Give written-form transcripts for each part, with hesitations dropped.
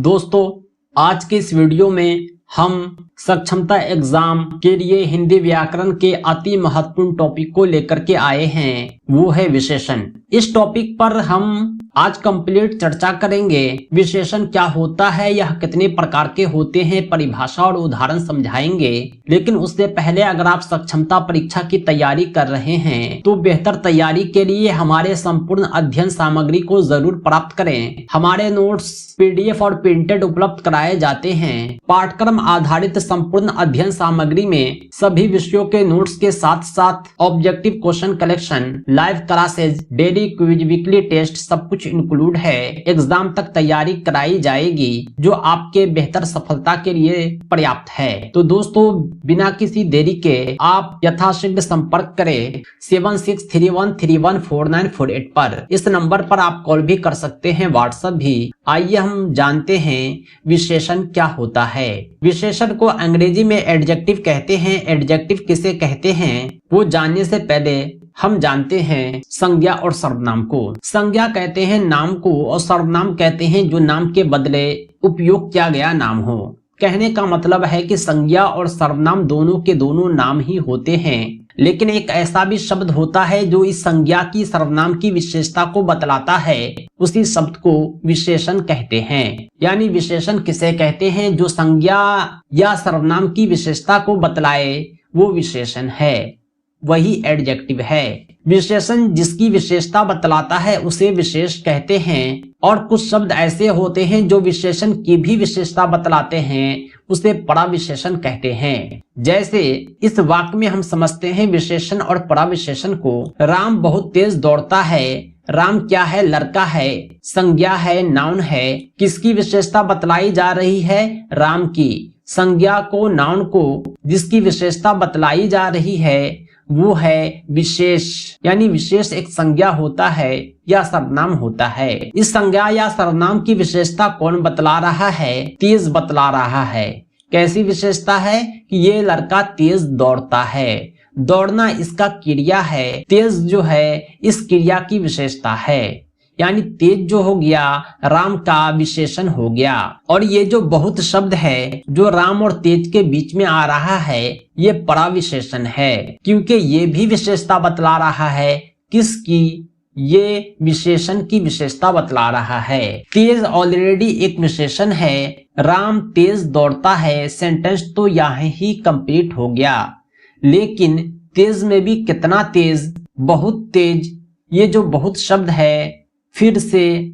दोस्तों, आज के इस वीडियो में हम सक्षमता एग्जाम के लिए हिंदी व्याकरण के अति महत्वपूर्ण टॉपिक को लेकर के आए हैं, वो है विशेषण। इस टॉपिक पर हम आज कंप्लीट चर्चा करेंगे। विशेषण क्या होता है, यह कितने प्रकार के होते हैं, परिभाषा और उदाहरण समझाएंगे। लेकिन उससे पहले अगर आप सक्षमता परीक्षा की तैयारी कर रहे हैं तो बेहतर तैयारी के लिए हमारे संपूर्ण अध्ययन सामग्री को जरूर प्राप्त करें। हमारे नोट्स PDF और प्रिंटेड उपलब्ध कराए जाते हैं। पाठ्यक्रम आधारित संपूर्ण अध्ययन सामग्री में सभी विषयों के नोट्स के साथ साथ objective question collection, live classes, daily quiz, weekly test सब कुछ इंक्लूड है। एग्जाम तक तैयारी कराई जाएगी जो आपके बेहतर सफलता के लिए पर्याप्त है। तो दोस्तों, बिना किसी देरी के आप यथाशीघ्र संपर्क करें 7631314948 पर। इस नंबर पर आप कॉल भी कर सकते हैं, व्हाट्सएप भी। आइए हम जानते हैं विशेषण क्या होता है। विशेषण को अंग्रेजी में एडजेक्टिव कहते हैं। एडजेक्टिव किसे कहते हैं वो जानने से पहले हम जानते हैं संज्ञा और सर्वनाम को। संज्ञा कहते हैं नाम को और सर्वनाम कहते हैं जो नाम के बदले उपयोग किया गया नाम हो। कहने का मतलब है कि संज्ञा और सर्वनाम दोनों के दोनों नाम ही होते हैं, लेकिन एक ऐसा भी शब्द होता है जो इस संज्ञा की सर्वनाम की विशेषता को बतलाता है, उसी शब्द को विशेषण कहते हैं। यानी विशेषण किसे कहते हैं, जो संज्ञा या सर्वनाम की विशेषता को बतलाए वो विशेषण है, वही एडजेक्टिव है। विशेषण जिसकी विशेषता बतलाता है उसे विशेष कहते हैं, और कुछ शब्द ऐसे होते हैं जो विशेषण की भी विशेषता बतलाते हैं, उसे पराविशेषण कहते हैं। जैसे इस वाक्य में हम समझते हैं विशेषण और पराविशेषण को। राम बहुत तेज दौड़ता है। राम क्या है? लड़का है। संज्ञा है, नाउन है। किसकी विशेषता बतलाई जा रही है? राम की। संज्ञा को, नाउन को जिसकी विशेषता बतलाई जा रही है वो है विशेष। यानी विशेष एक संज्ञा होता है या सर्वनाम होता है। इस संज्ञा या सर्वनाम की विशेषता कौन बतला रहा है? तेज बतला रहा है। कैसी विशेषता है? कि ये लड़का तेज दौड़ता है। दौड़ना इसका क्रिया है, तेज जो है इस क्रिया की विशेषता है। यानी तेज जो हो गया राम का विशेषण हो गया। और ये जो बहुत शब्द है जो राम और तेज के बीच में आ रहा है ये पराविशेषण है, क्योंकि ये भी विशेषता बतला रहा है। किसकी? ये विशेषण की विशेषता बतला रहा है। तेज ऑलरेडी एक विशेषण है। राम तेज दौड़ता है, सेंटेंस तो यहाँ ही कंप्लीट हो गया। लेकिन तेज में भी कितना तेज? बहुत तेज। ये जो बहुत शब्द है फिर से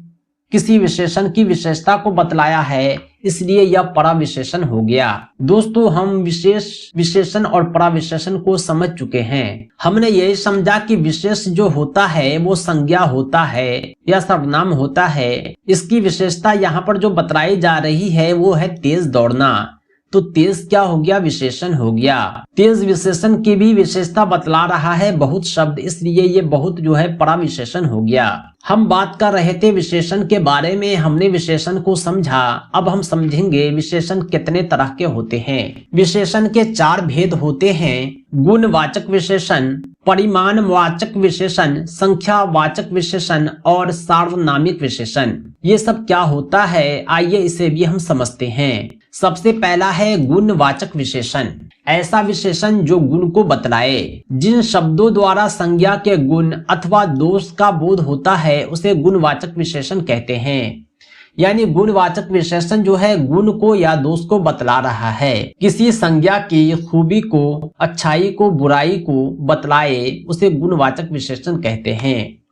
किसी विशेषण की विशेषता को बतलाया है, इसलिए यह पराविशेषण हो गया। दोस्तों, हम विशेषण और पराविशेषण को समझ चुके हैं। हमने यही समझा कि विशेष जो होता है वो संज्ञा होता है या सर्वनाम होता है। इसकी विशेषता यहाँ पर जो बतलाई जा रही है वो है तेज दौड़ना। तो तेज क्या हो गया? विशेषण हो गया। तेज विशेषण की भी विशेषता बतला रहा है बहुत शब्द, इसलिए ये बहुत जो है पराविशेषण हो गया। हम बात कर रहे थे विशेषण के बारे में, हमने विशेषण को समझा। अब हम समझेंगे विशेषण कितने तरह के होते हैं। विशेषण के 4 भेद होते हैं: गुणवाचक विशेषण, परिमाणवाचक विशेषण, संख्यावाचक विशेषण और सार्वनामिक विशेषण। ये सब क्या होता है, आइए इसे भी हम समझते हैं। सबसे पहला है गुणवाचक विशेषण। ऐसा विशेषण जो गुण को बतलाए। जिन शब्दों द्वारा संज्ञा के गुण अथवा दोष का बोध होता है उसे गुणवाचक विशेषण कहते हैं। यानी गुणवाचक विशेषण जो है गुण को या दोष को बतला रहा है। किसी संज्ञा की खूबी को, अच्छाई को, बुराई को बतलाए उसे गुणवाचक विशेषण कहते हैं।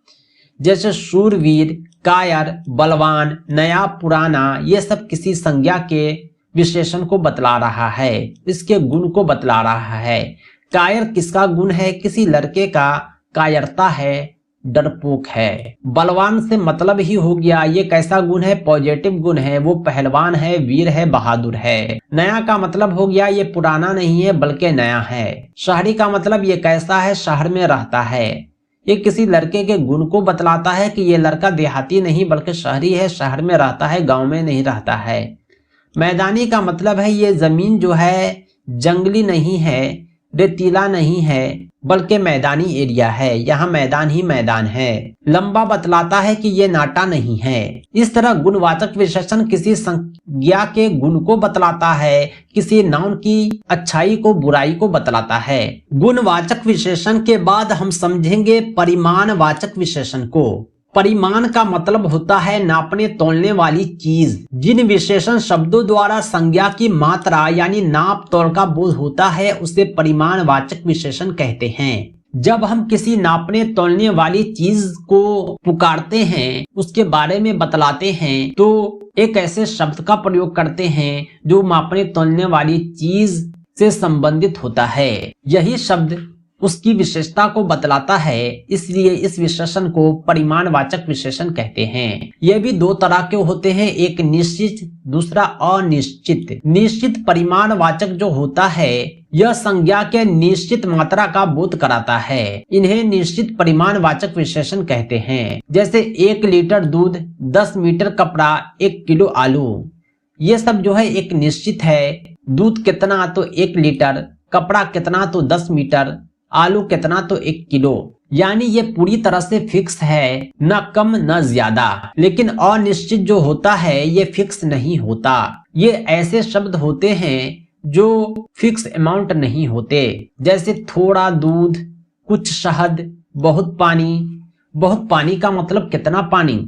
जैसे शूरवीर, कायर, बलवान, नया, पुराना, ये सब किसी संज्ञा के विशेषण को बतला रहा है, इसके गुण को बतला रहा है। कायर किसका गुण है? किसी लड़के का कायरता है, डरपोक है। बलवान से मतलब ही हो गया ये कैसा गुण है? पॉजिटिव गुण है, वो पहलवान है, वीर है, बहादुर है। नया का मतलब हो गया ये पुराना नहीं है बल्कि नया है। शहरी का मतलब ये कैसा है? शहर में रहता है। ये किसी लड़के के गुण को बतलाता है कि ये लड़का देहाती नहीं बल्कि शहरी है, शहर में रहता है, गाँव में नहीं रहता है। मैदानी का मतलब है ये जमीन जो है जंगली नहीं है, रेतीला नहीं है बल्कि मैदानी एरिया है, यहाँ मैदान ही मैदान है। लंबा बतलाता है कि ये नाटा नहीं है। इस तरह गुणवाचक विशेषण किसी संज्ञा के गुण को बतलाता है, किसी नाउन की अच्छाई को बुराई को बतलाता है। गुणवाचक विशेषण के बाद हम समझेंगे परिमाणवाचक विशेषण को। परिमाण का मतलब होता है नापने तोलने वाली चीज। जिन विशेषण शब्दों द्वारा संज्ञा की मात्रा यानी नाप तोल का बोध होता है उसे परिमाणवाचक विशेषण कहते हैं। जब हम किसी नापने तोलने वाली चीज को पुकारते हैं, उसके बारे में बतलाते हैं, तो एक ऐसे शब्द का प्रयोग करते हैं जो मापने तोलने वाली चीज से संबंधित होता है। यही शब्द उसकी विशेषता को बतलाता है, इसलिए इस विशेषण को परिमाणवाचक विशेषण कहते हैं। ये भी दो तरह के होते हैं, एक निश्चित, दूसरा अनिश्चित। निश्चित परिमाणवाचक जो होता है यह संज्ञा के निश्चित मात्रा का बोध कराता है। इन्हें निश्चित परिमाणवाचक विशेषण कहते हैं। जैसे 1 लीटर दूध, 10 मीटर कपड़ा, 1 किलो आलू। ये सब जो है एक निश्चित है। दूध कितना तो 1 लीटर, कपड़ा कितना तो 10 मीटर, आलू कितना तो 1 किलो। यानी ये पूरी तरह से फिक्स है, न कम न ज्यादा। लेकिन अनिश्चित जो होता है ये फिक्स नहीं होता। ये ऐसे शब्द होते हैं जो फिक्स अमाउंट नहीं होते। जैसे थोड़ा दूध, कुछ शहद, बहुत पानी। बहुत पानी का मतलब कितना पानी?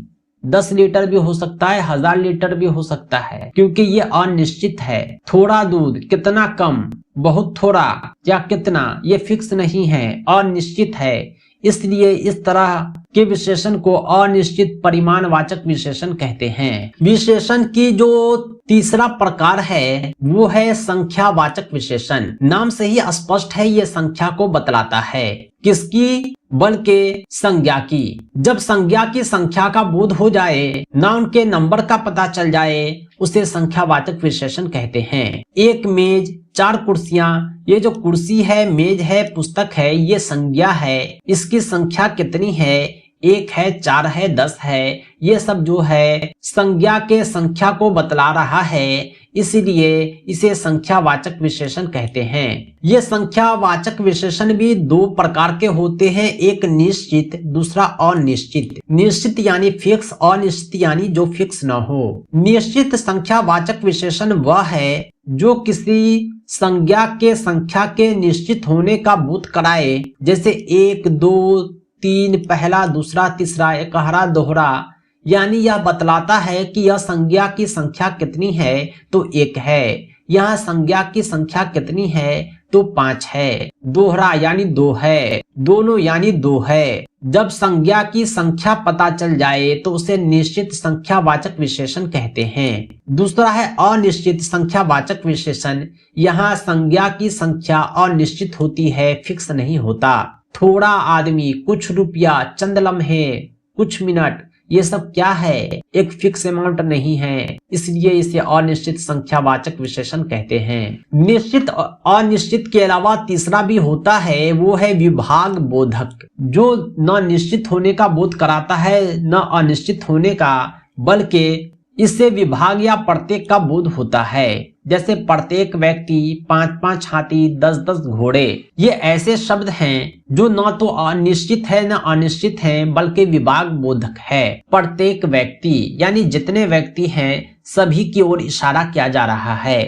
10 लीटर भी हो सकता है, 1000 लीटर भी हो सकता है, क्योंकि ये अनिश्चित है। थोड़ा दूध, कितना कम, बहुत थोड़ा या कितना, ये फिक्स नहीं है, अनिश्चित है। इसलिए इस तरह के विशेषण को अनिश्चित परिमाणवाचक विशेषण कहते हैं। विशेषण की जो तीसरा प्रकार है वो है संख्यावाचक विशेषण। नाम से ही स्पष्ट है, ये संख्या को बतलाता है। किसकी? बल्कि संज्ञा की। जब संज्ञा की संख्या का बोध हो जाए, नाउन के नंबर का पता चल जाए, उसे संख्यावाचक विशेषण कहते हैं। 1 मेज, 4 कुर्सियां। ये जो कुर्सी है, मेज है, पुस्तक है, ये संज्ञा है। इसकी संख्या कितनी है? 1 है, 4 है, 10 है। ये सब जो है संज्ञा के संख्या को बतला रहा है, इसलिए इसे संख्यावाचक विशेषण कहते हैं। ये संख्यावाचक विशेषण भी 2 प्रकार के होते हैं, एक निश्चित, दूसरा अनिश्चित। निश्चित यानी फिक्स, अनिश्चित यानी जो फिक्स न हो। निश्चित संख्यावाचक विशेषण वह है जो किसी संख्या के निश्चित होने का बोध कराए। जैसे 1, 2, 3, पहला, दूसरा, तीसरा, एकहरा, दोहरा। यानी यह बतलाता है कि यह संज्ञा की संख्या कितनी है तो 1 है। यहाँ संज्ञा की संख्या कितनी है तो 5 है। दोहरा यानी 2 है। दोनों यानी 2 है। जब संज्ञा की संख्या पता चल जाए तो उसे निश्चित संख्यावाचक विशेषण कहते हैं। दूसरा है अनिश्चित संख्यावाचक विशेषण। यहाँ संज्ञा की संख्या अनिश्चित होती है, फिक्स नहीं होता। थोड़ा आदमी, कुछ रुपया, चंद लम्हे, कुछ मिनट, ये सब क्या है? एक फिक्स अमाउंट नहीं है, इसलिए इसे अनिश्चित संख्यावाचक विशेषण कहते हैं। निश्चित और अनिश्चित के अलावा तीसरा भी होता है, वो है विभाग बोधक, जो न निश्चित होने का बोध कराता है न अनिश्चित होने का, बल्कि इससे विभाग या प्रत्येक का बोध होता है। जैसे प्रत्येक व्यक्ति, 5-5 हाथी, 10-10 घोड़े। ये ऐसे शब्द हैं जो न तो अनिश्चित है न अनिश्चित है, बल्कि विभाग बोधक है। प्रत्येक व्यक्ति यानी जितने व्यक्ति हैं सभी की ओर इशारा किया जा रहा है।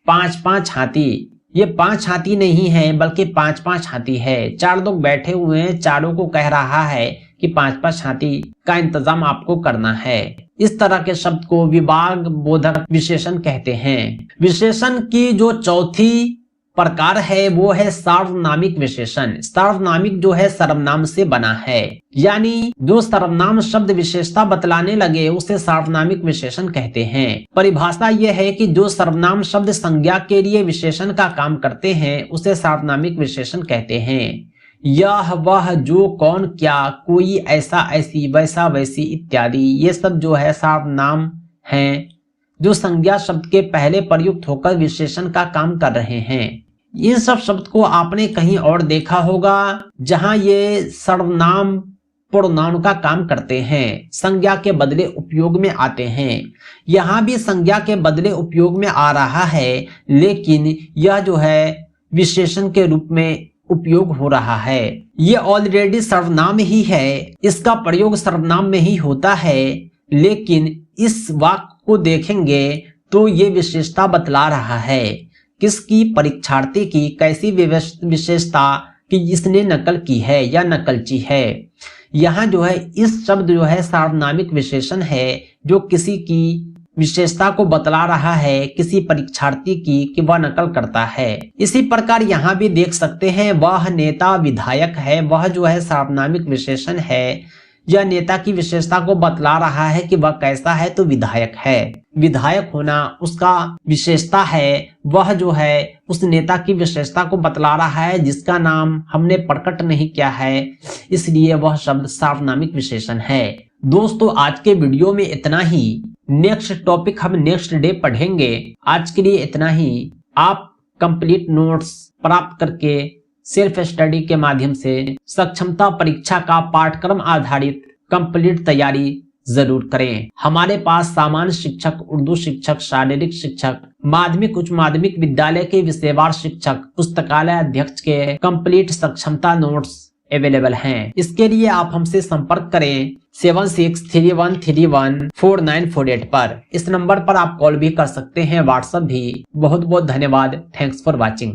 5-5 हाथी, ये 5 हाथी नहीं है बल्कि 5-5 हाथी है। 4 लोग बैठे हुए हैं, चारों को कह रहा है कि 5-5 हाथी का इंतजाम आपको करना है। इस तरह के शब्द को विभाग बोधक विशेषण कहते हैं। विशेषण की जो चौथी प्रकार है वो है सार्वनामिक विशेषण। सार्वनामिक जो है सर्वनाम से बना है, यानी जो सर्वनाम शब्द विशेषता बतलाने लगे उसे सार्वनामिक विशेषण कहते हैं। परिभाषा यह है कि जो सर्वनाम शब्द संज्ञा के लिए विशेषण का काम करते हैं उसे सार्वनामिक विशेषण कहते हैं। यह, वह, जो, कौन, क्या, कोई, ऐसा, ऐसी, वैसा, वैसी इत्यादि, ये सब जो है सर्वनाम हैं जो संज्ञा शब्द के पहले प्रयुक्त होकर विशेषण का काम कर रहे हैं। इन सब शब्द को आपने कहीं और देखा होगा जहां ये सर्वनाम प्रोनाउन का काम करते हैं, संज्ञा के बदले उपयोग में आते हैं। यहाँ भी संज्ञा के बदले उपयोग में आ रहा है, लेकिन यह जो है विशेषण के रूप में उपयोग हो रहा है। ये ऑलरेडी सर्वनाम ही है, इसका प्रयोग सर्वनाम में ही होता है, लेकिन इस वाक्य को देखेंगे तो ये विशेषता बतला रहा है। किसकी? परीक्षार्थी की। कैसी विशेषता? कि इसने नकल की है या नकलची है। यहाँ जो है इस शब्द जो है सार्वनामिक विशेषण है जो किसी की विशेषता को बतला रहा है, किसी परीक्षार्थी की, कि वह नकल करता है। इसी प्रकार यहाँ भी देख सकते हैं वह नेता विधायक है, वह जो है सार्वनामिक विशेषण है। यह नेता की विशेषता को बतला रहा है कि वह कैसा है, तो विधायक है। विधायक होना उसका विशेषता है, वह जो है उस नेता की विशेषता को बतला रहा है जिसका नाम हमने प्रकट नहीं किया है, इसलिए वह शब्द सार्वनामिक विशेषण है। दोस्तों आज के वीडियो में इतना ही। नेक्स्ट टॉपिक हम नेक्स्ट डे पढ़ेंगे। आज के लिए इतना ही। आप कंप्लीट नोट्स प्राप्त करके सेल्फ स्टडी के माध्यम से सक्षमता परीक्षा का पाठ्यक्रम आधारित कंप्लीट तैयारी जरूर करें। हमारे पास सामान्य शिक्षक, उर्दू शिक्षक, शारीरिक शिक्षक, माध्यमिक उच्च माध्यमिक विद्यालय के विषयवार शिक्षक, पुस्तकालय अध्यक्ष के कंप्लीट सक्षमता नोट्स अवेलेबल हैं। इसके लिए आप हमसे संपर्क करें 7631314948 पर। इस नंबर पर आप कॉल भी कर सकते हैं, व्हाट्सएप भी। बहुत बहुत धन्यवाद। Thanks for watching.